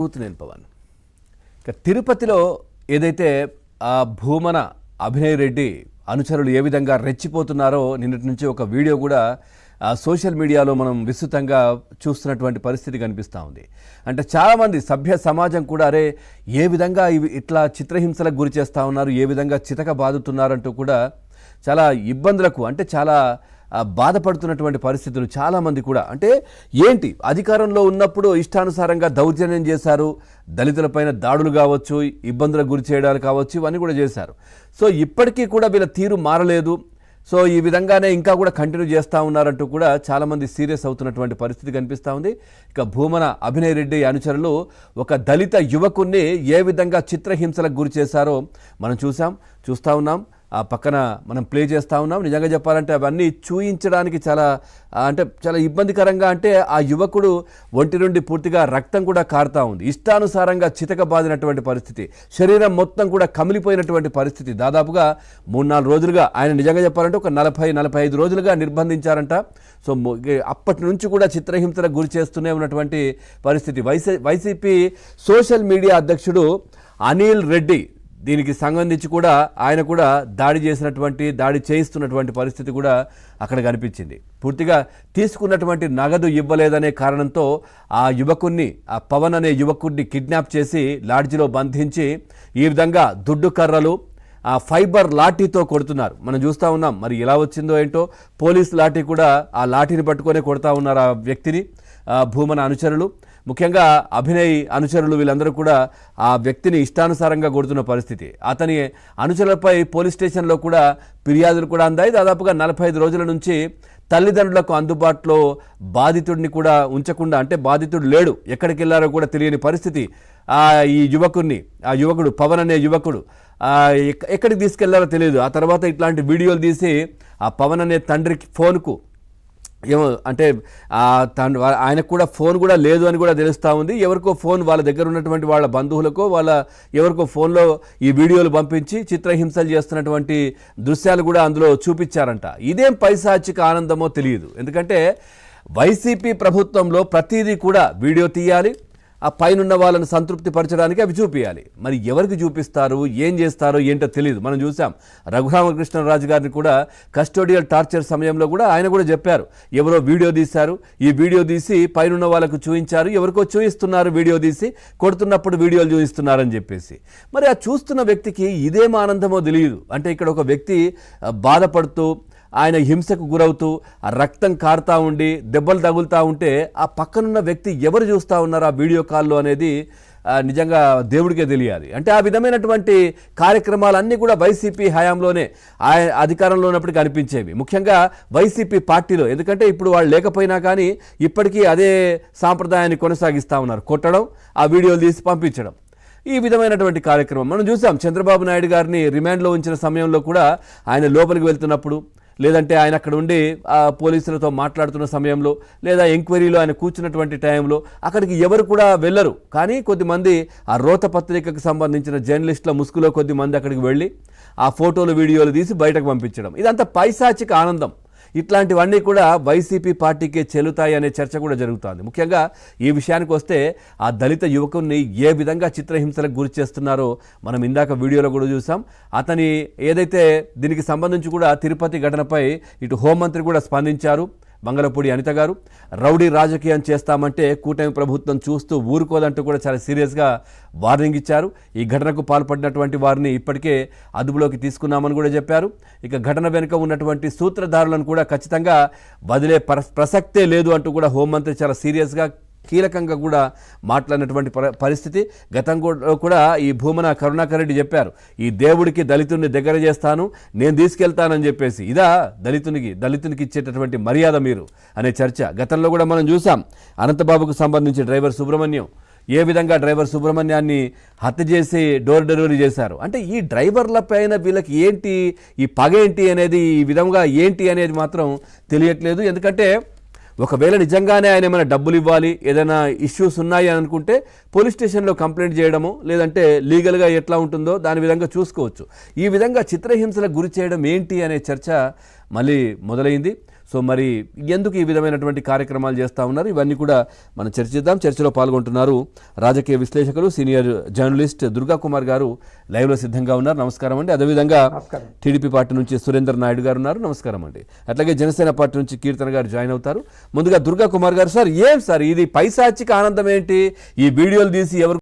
నేను పవన్ ఇక తిరుపతిలో ఏదైతే ఆ భూమన అభినయ్ రెడ్డి అనుచరులు ఏ విధంగా రెచ్చిపోతున్నారో నిన్నటి నుంచి ఒక వీడియో కూడా సోషల్ మీడియాలో మనం విస్తృతంగా చూస్తున్నటువంటి పరిస్థితి కనిపిస్తూ ఉంది. అంటే చాలామంది సభ్య సమాజం కూడా అరే ఏ విధంగా ఇట్లా చిత్రహింసలకు గురి చేస్తూ ఉన్నారు, ఏ విధంగా చితక బాదుతున్నారంటూ కూడా చాలా ఇబ్బందులకు అంటే చాలా బాధపడుతున్నటువంటి పరిస్థితులు చాలామంది కూడా. అంటే ఏంటి అధికారంలో ఉన్నప్పుడు ఇష్టానుసారంగా దౌర్జన్యం చేశారు, దళితులపైన దాడులు కావచ్చు, ఇబ్బందులకు గురి చేయడాలు కావచ్చు, ఇవన్నీ కూడా చేశారు. సో ఇప్పటికీ కూడా వీళ్ళ తీరు మారలేదు. సో ఈ విధంగానే ఇంకా కూడా కంటిన్యూ చేస్తూ ఉన్నారంటూ కూడా చాలామంది సీరియస్ అవుతున్నటువంటి పరిస్థితి కనిపిస్తూ ఉంది. ఇక భూమన అభినయ్ రెడ్డి అనుచరులు ఒక దళిత యువకుణ్ణి ఏ విధంగా చిత్రహింసలకు గురి చేశారో మనం చూస్తూ ఉన్నాం. ఆ పక్కన మనం ప్లే చేస్తూ ఉన్నాం. నిజంగా చెప్పాలంటే అవన్నీ చూయించడానికి చాలా ఇబ్బందికరంగా, అంటే ఆ యువకుడు ఒంటి నుండి పూర్తిగా రక్తం కూడా కారుతూ ఉంది. ఇష్టానుసారంగా చితకబాదినటువంటి పరిస్థితి, శరీరం మొత్తం కూడా కమిలిపోయినటువంటి పరిస్థితి. దాదాపుగా 3-4 రోజులుగా ఆయన నిజంగా చెప్పాలంటే ఒక 40-45 రోజులుగా నిర్బంధించారంట. సో అప్పటి నుంచి కూడా చిత్రహింసలకు గురి చేస్తూనే ఉన్నటువంటి పరిస్థితి. వైసీపీ సోషల్ మీడియా అధ్యక్షుడు అనిల్ రెడ్డి దీనికి సంబంధించి కూడా ఆయన కూడా దాడి చేయిస్తున్నటువంటి పరిస్థితి కూడా అక్కడ కనిపించింది. పూర్తిగా తీసుకున్నటువంటి నగదు ఇవ్వలేదనే కారణంతో ఆ యువకుణ్ణి, ఆ పవన్ అనే యువకుడిని కిడ్నాప్ చేసి లాడ్జిలో బంధించి ఈ విధంగా దుడ్డు కర్రలు, ఆ ఫైబర్ లాఠీతో కొడుతున్నారు. మనం చూస్తూ ఉన్నాం. మరి ఎలా వచ్చిందో ఏంటో, పోలీస్ లాఠీ కూడా ఆ లాఠీని పట్టుకొని కొడతా ఉన్నారు ఆ వ్యక్తిని. భూమన అనుచరులు, ముఖ్యంగా అభినయ్ అనుచరులు వీళ్ళందరూ కూడా ఆ వ్యక్తిని ఇష్టానుసారంగా కొడుతున్న పరిస్థితి. అతని అనుచరులపై పోలీస్ స్టేషన్లో కూడా ఫిర్యాదులు కూడా అందాయి. దాదాపుగా 45 రోజుల నుంచి తల్లిదండ్రులకు అందుబాటులో బాధితుడిని కూడా ఉంచకుండా, అంటే బాధితుడు లేడు, ఎక్కడికి వెళ్ళారో కూడా తెలియని పరిస్థితి. ఈ యువకుడు పవన్ అనే యువకుడు ఎక్కడికి తీసుకెళ్లారో తెలియదు. ఆ తర్వాత ఇట్లాంటి వీడియోలు తీసి ఆ పవన్ అనే తండ్రికి ఫోన్కు ఏమో అంటే ఆయనకు కూడా ఫోన్ కూడా లేదు అని కూడా తెలుస్తూ ఉంది. ఎవరికో ఫోన్, వాళ్ళ దగ్గర ఉన్నటువంటి వాళ్ళ బంధువులకో ఎవరికో ఫోన్లో ఈ వీడియోలు పంపించి చిత్రహింసలు చేస్తున్నటువంటి దృశ్యాలు కూడా అందులో చూపించారంట. ఇదేం పైశాచిక ఆనందమో తెలియదు. ఎందుకంటే వైసీపీ ప్రభుత్వంలో ప్రతిదీ కూడా వీడియో తీయాలి, ఆ పైనున్న వాళ్ళని సంతృప్తి పరచడానికి అవి చూపించాలి. మరి ఎవరికి చూపిస్తారు, ఏం చేస్తారో ఏంటో తెలియదు. మనం చూసాం రఘురామకృష్ణరాజు గారిని కూడా కస్టోడియల్ టార్చర్ సమయంలో కూడా ఆయన కూడా చెప్పారు, ఎవరో వీడియో తీశారు, ఈ వీడియో తీసి పైనున్న వాళ్ళకు చూపించారు, ఎవరికో చూపిస్తున్నారు, వీడియో తీసి కొడుతున్నప్పుడు వీడియోలు చూపిస్తున్నారని చెప్పేసి. మరి ఆ చూస్తున్న వ్యక్తికి ఇదేం ఆనందమో తెలియదు. అంటే ఇక్కడ ఒక వ్యక్తి బాధపడుతూ, ఆయన హింసకు గురవుతూ, ఆ రక్తం కారుతూ ఉండి, దెబ్బలు తగులుతూ ఉంటే ఆ పక్కనున్న వ్యక్తి ఎవరు చూస్తూ ఉన్నారు ఆ వీడియో కాల్లో అనేది నిజంగా దేవుడికే తెలియాలి. అంటే ఆ విధమైనటువంటి కార్యక్రమాలన్నీ కూడా వైసీపీ హయాంలోనే అధికారంలో ఉన్నప్పుడు కనిపించేవి, ముఖ్యంగా వైసీపీ పార్టీలో. ఎందుకంటే ఇప్పుడు వాళ్ళు లేకపోయినా కానీ ఇప్పటికీ అదే సాంప్రదాయాన్ని కొనసాగిస్తూ ఉన్నారు, కొట్టడం, ఆ వీడియోలు తీసి పంపించడం. ఈ విధమైనటువంటి కార్యక్రమం మనం చూసాం. చంద్రబాబు నాయుడు గారిని రిమాండ్లో ఉంచిన సమయంలో కూడా ఆయన లోపలికి వెళ్తున్నప్పుడు, లేదంటే ఆయన అక్కడ ఉండి పోలీసులతో మాట్లాడుతున్న సమయంలో, లేదా ఎంక్వైరీలో ఆయన కూర్చున్నటువంటి టైంలో అక్కడికి ఎవరు కూడా వెళ్ళరు. కానీ కొద్దిమంది ఆ రోత పత్రికకు సంబంధించిన జర్నలిస్టుల ముసుగులో కొద్దిమంది అక్కడికి వెళ్ళి ఆ ఫోటోలు, వీడియోలు తీసి బయటకు పంపించడం, ఇదంతా పైశాచిక ఆనందం. ఇట్లాంటివన్నీ కూడా వైసీపీ పార్టీకే చెల్లుతాయి అనే చర్చ కూడా జరుగుతోంది. ముఖ్యంగా ఈ విషయానికి వస్తే ఆ దళిత యువకుడిని ఏ విధంగా చిత్రహింసలకు గురి చేస్తున్నారో మనం ఇందాక వీడియోలో కూడా చూసాం. అతని ఏదైతే దీనికి సంబంధించి కూడా తిరుపతి ఘటనపై ఇటు హోంమంత్రి కూడా స్పందించారు, మంగళపూడి అనిత గారు. రౌడీ రాజకీయం చేస్తామంటే కూటమి ప్రభుత్వం చూస్తూ ఊరుకోదంటూ కూడా చాలా సీరియస్గా వార్నింగ్ ఇచ్చారు. ఈ ఘటనకు పాల్పడినటువంటి వారిని ఇప్పటికే అదుపులోకి తీసుకున్నామని కూడా చెప్పారు. ఇక ఘటన వెనుక ఉన్నటువంటి సూత్రధారులను కూడా ఖచ్చితంగా వదిలే ప్రసక్తే లేదు అంటూ కూడా హోంమంత్రి చాలా సీరియస్గా, కీలకంగా కూడా మాట్లాడినటువంటి పరిస్థితి. గతంలో కూడా ఈ భూమన కరుణాకర్ రెడ్డి చెప్పారు, ఈ దేవుడికి దళితుడిని దగ్గర చేస్తాను, నేను తీసుకెళ్తానని చెప్పేసి. ఇదా దళితునికి ఇచ్చేటటువంటి మర్యాద మీరు అనే చర్చ గతంలో కూడా మనం చూసాం. అనంతబాబుకు సంబంధించి డ్రైవర్ సుబ్రహ్మణ్యం ఏ విధంగా డ్రైవర్ సుబ్రహ్మణ్యాన్ని హత్య చేసి డోర్ డెలివరీ చేశారు. అంటే ఈ డ్రైవర్ల పైన వీళ్ళకి ఏంటి ఈ పగ ఏంటి అనేది, ఈ విధంగా ఏంటి అనేది మాత్రం తెలియట్లేదు. ఎందుకంటే ఒకవేళ నిజంగానే ఆయన ఏమైనా డబ్బులు ఇవ్వాలి, ఏదైనా ఇష్యూస్ ఉన్నాయి అని అనుకుంటే పోలీస్ స్టేషన్లో కంప్లైంట్ చేయడము, లేదంటే లీగల్గా ఎట్లా ఉంటుందో దాని విధంగా చూసుకోవచ్చు. ఈ విధంగా చిత్రహింసలకు గురి చేయడం ఏంటి అనే చర్చ మళ్ళీ మొదలైంది. సో మరి ఎందుకు ఈ విధమైనటువంటి కార్యక్రమాలు చేస్తూ ఉన్నారు, ఇవన్నీ కూడా మనం చర్చిద్దాం. చర్చలో పాల్గొంటున్నారు రాజకీయ విశ్లేషకులు సీనియర్ జర్నలిస్ట్ దుర్గా కుమార్ గారు లైవ్లో సిద్ధంగా ఉన్నారు. నమస్కారం అండి. అదేవిధంగా టీడీపీ పార్టీ నుంచి సురేందర్ నాయుడు గారు ఉన్నారు. నమస్కారం అండి. అట్లాగే జనసేన పార్టీ నుంచి కీర్తన గారు జాయిన్ అవుతారు. ముందుగా దుర్గా కుమార్ గారు, సార్ ఏం సార్ ఇది పైశాచిక ఆనందం ఏంటి? ఈ వీడియోలు తీసి ఎవరు